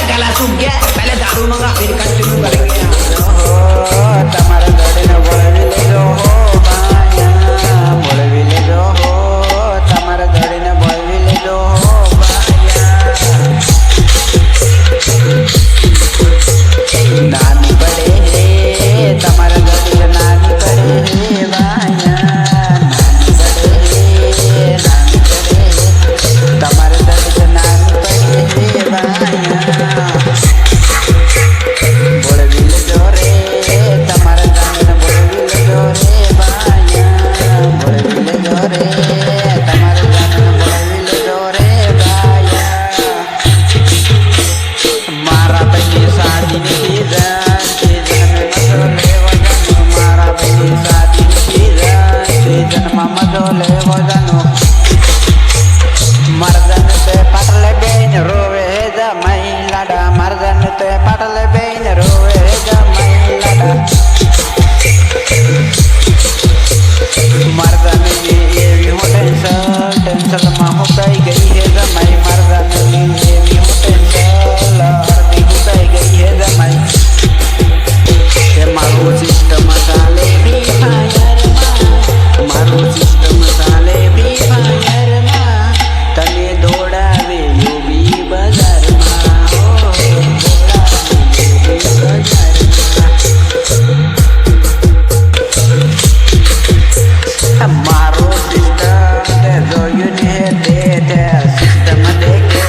गला सूख गया, पहले दारू मंगा फिर कंटिन्यू करेंगे। તમારે દડીને બોળવી લેજો હો બાયા, બોળવી લેજો હો, તમારે દડીને બોળવી લેજો હો બાયા। નાની પડે હે તમારે દડી નાની પડે હે બાયા, નાની પડે હે, નાની પડે હે તમારે દડી નાની પડે હે બાયા। બોળવી લેજો રે તમારે દડીને બોળવી લેજો રે બાયા, બોળવી લેજો રે તમારે દડીને બોળવી લેજો રે બાયા। મારા ભાઈની શાદીની સીઝન મારા ભાઈની શાદીની સીઝનમાં મજો લેવો જાનો। મરદન તે પાટલે બેન રોવે જમાઈ લાડા, મરદન તે પાટલે બેન રોવે જમાઈ લાડા। મરદનની એવી હું ટેન્શનમાં હું કઈ ગઈ હે જમાઈ, મરદનની એવી હું ટેન્શન અડધી મુકાઈ ગઈ હે જમાઈ। કે મારું સિસ્ટમ ચાલે ફ્રી ફાયરમાં, મારું સિસ્ટમ ચાલે ફ્રી ફાયરમાં, તને દોડાવે યોગી બજારમાં, હો દોડાવે યોગી બજારમાં। મારો સિસ્ટમ તે જોયું ને તે સિસ્ટમ દેખે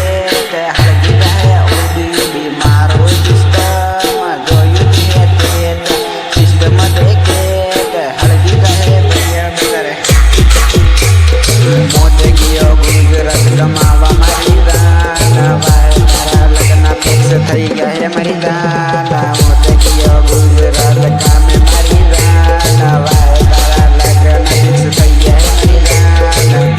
તે હળગી રહે ઉડી, મારો સિસ્ટમ જોયું ને તે સિસ્ટમ દેખે તે હળગી રહે ભૈયા કરે। મોતે ગયો ગુજરાત કમાવા મારી જાન, વાય મારા લગ્ન ફિક્સ થઈ ગયા હે મારી જાન। મોતે ગયો ગુજરાત કામે મારી જાન, વાય તારા લગ્ન ફિક્સ થઈ ગયા હે મારી જાન।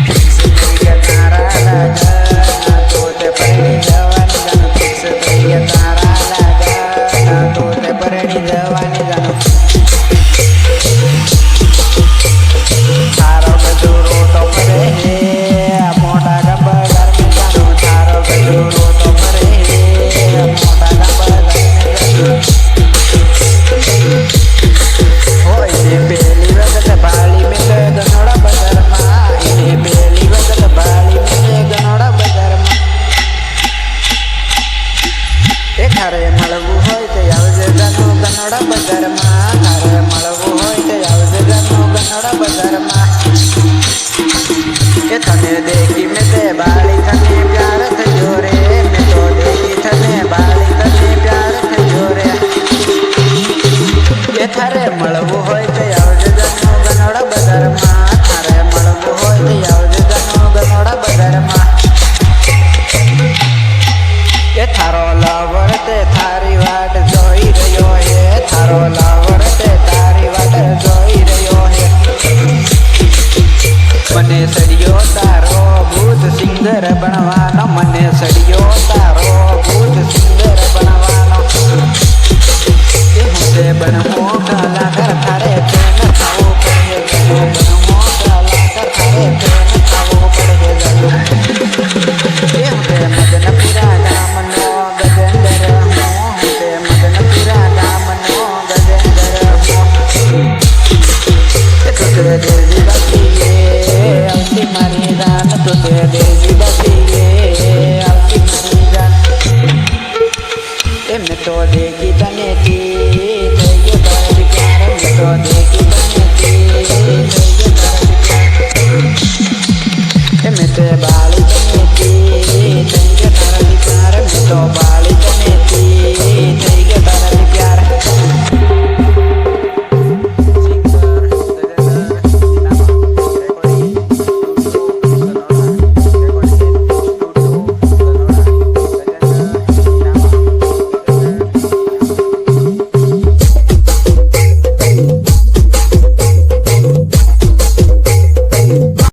ફિક્સ થઈ ગયા તારા લગ્ન તો તે પરણી જવાની જાન, ફિક્સ થઈ ગયા તારા લગ્ન તો તે પરણી જવાની જાન। તારો બધું રોટો ફરે હે મોટા ગબ્બર ઘર મેં જાનો, તારો બધું રોટો ફરે હે મોટા ગબ્બર ઘર મેં જાનો। હોય ને પેલી વખત ભાળી મેં ગનોડા બજારમાં, એને પેલી વખત ભાળી મેં ગનોડા બજારમાં। એ ખારે મળવું હોય તે આવજે જાનો ગનોડા બજારમાં, ખારે મળવું હોય તે આવજે જાનો ગનોડા બજારમાં। એ તને દેખી મેં તે બાળી તને પ્યાર થયો રે, મેં તો દેખી તને બાળી તને પ્યાર થયો રે। એ થારે મળવું હોય તે આવજે જાનો ગનોડા બજારમાં, થારે મળવું હોય તે આવજે જાનો ગનોડા બજારમાં। એ થારો લવર તે થારી વાટ જોઈ રહ્યો હે, થારો લવર તે તારી વાટ જોઈ રહ્યો હે। મને સડિયો તારો ભૂત સિંગર બનવાનો, મને સડિયો તારો ભૂત સિંગર બનવાનો। એ હું બનવો કલાકાર થારે તેન થવું પડે, બનવો કલાકાર થારે તેન થવું પડે જજો। એ હું મદનપુરા ગામનો ગજેન્દ્ર હું, મદનપુરા ગામનો ગજેન્દ્ર હું। તુતે દેવી બાકી આવતી મારી જાન, તુતે દેવી બાકી આવતી મારી જાન। એ મેં તો